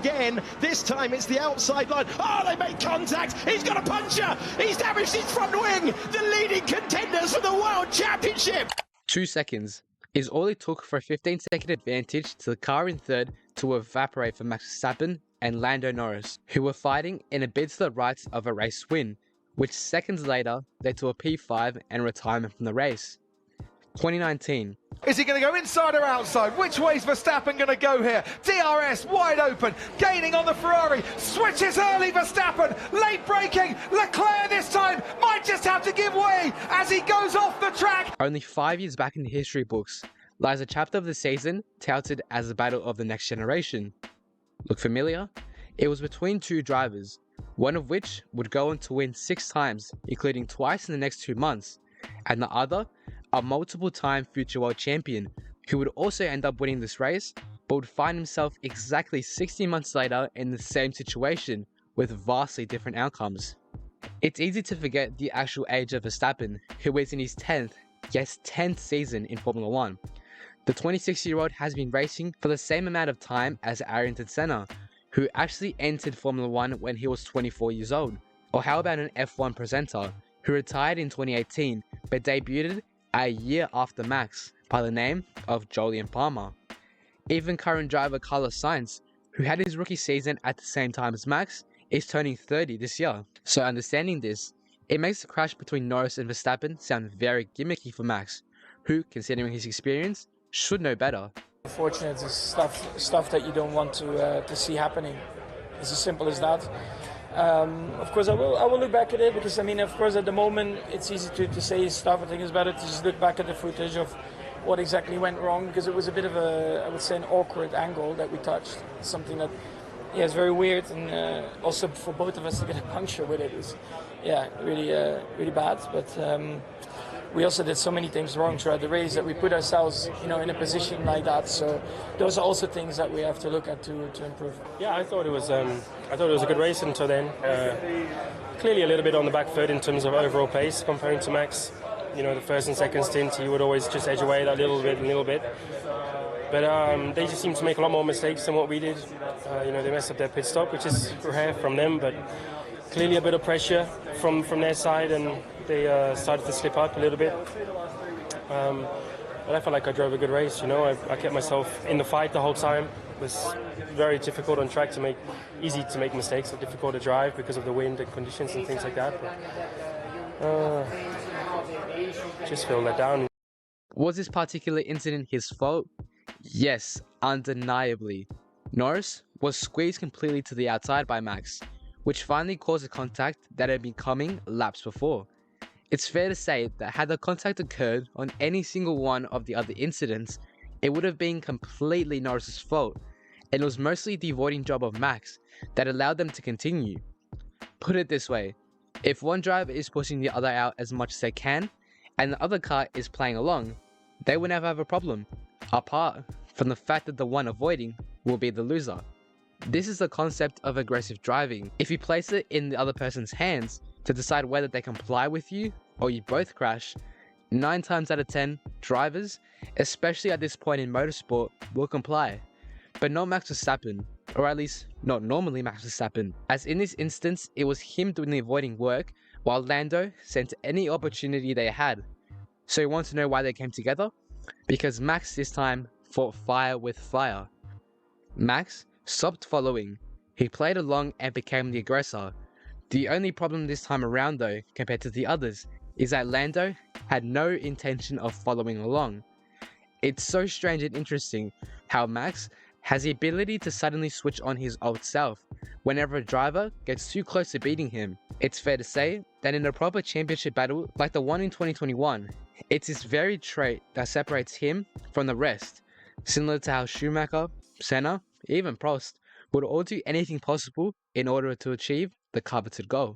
again. This time it's the outside line. Oh, they make contact. He's got a puncher. He's damaged his front wing. The leading contenders for the World Championship. 2 seconds is all it took for a 15-second advantage to the car in third to evaporate for Max Verstappen and Lando Norris, who were fighting in a bid to the rights of a race win, which seconds later led to a P5 and retirement from the race. 2019. Is he going to go inside or outside? Which way's Verstappen going to go here? DRS wide open, gaining on the Ferrari, switches early Verstappen, late braking, Leclerc this time might just have to give way as he goes off the track. Only 5 years back in the history books lies a chapter of the season touted as the battle of the next generation. Look familiar? It was between two drivers, one of which would go on to win 6 times, including twice in the next 2 months, and the other, a multiple-time future world champion, who would also end up winning this race, but would find himself exactly 60 months later in the same situation, with vastly different outcomes. It's easy to forget the actual age of Verstappen, who is in his 10th, yes 10th season in Formula 1. The 26-year-old has been racing for the same amount of time as Ayrton Senna, who actually entered Formula 1 when he was 24 years old. Or how about an F1 presenter, who retired in 2018, but debuted a year after Max, by the name of Jolyon Palmer. Even current driver Carlos Sainz, who had his rookie season at the same time as Max, is turning 30 this year. So understanding this, it makes the crash between Norris and Verstappen sound very gimmicky for Max, who, considering his experience, should know better. Unfortunate is stuff that you don't want to see happening. It's as simple as that. Of course, I will look back at it because, I mean, of course, at the moment it's easy to say stuff. I think it's better to just look back at the footage of what exactly went wrong, because it was a bit of a, I would say, an awkward angle that we touched. Something that, yeah, it's very weird, and also for both of us to get a puncture with it is, yeah, really bad. But we also did so many things wrong throughout the race that we put ourselves, in a position like that. So those are also things that we have to look at to improve. Yeah, I thought it was a good race until then. Clearly a little bit on the back foot in terms of overall pace comparing to Max. The first and second stint, he would always just edge away that little bit. But they just seemed to make a lot more mistakes than what we did. They messed up their pit stop, which is rare from them, but clearly a bit of pressure from their side, and they started to slip up a little bit. But I felt like I drove a good race. I kept myself in the fight the whole time. It was very difficult on track easy to make mistakes, or difficult to drive because of the wind and conditions and things like that. But, just feel let down. Was this particular incident his fault? Yes, undeniably. Norris was squeezed completely to the outside by Max, which finally caused a contact that had been coming laps before. It's fair to say that had the contact occurred on any single one of the other incidents, it would have been completely Norris's fault, and it was mostly the avoiding job of Max that allowed them to continue. Put it this way, if one driver is pushing the other out as much as they can, and the other car is playing along, they will never have a problem, apart from the fact that the one avoiding will be the loser. This is the concept of aggressive driving. If you place it in the other person's hands to decide whether they comply with you or you both crash, 9 times out of 10, drivers, especially at this point in motorsport, will comply. But not Max Verstappen, or at least not normally Max Verstappen, as in this instance it was him doing the avoiding work while Lando sent any opportunity they had. So you want to know why they came together? Because Max this time fought fire with fire. Max stopped following, he played along and became the aggressor. The only problem this time around though, compared to the others, is that Lando had no intention of following along. It's so strange and interesting how Max has the ability to suddenly switch on his old self whenever a driver gets too close to beating him. It's fair to say that in a proper championship battle like the one in 2021, it's this very trait that separates him from the rest, similar to how Schumacher, Senna, even Prost would all do anything possible in order to achieve the coveted goal.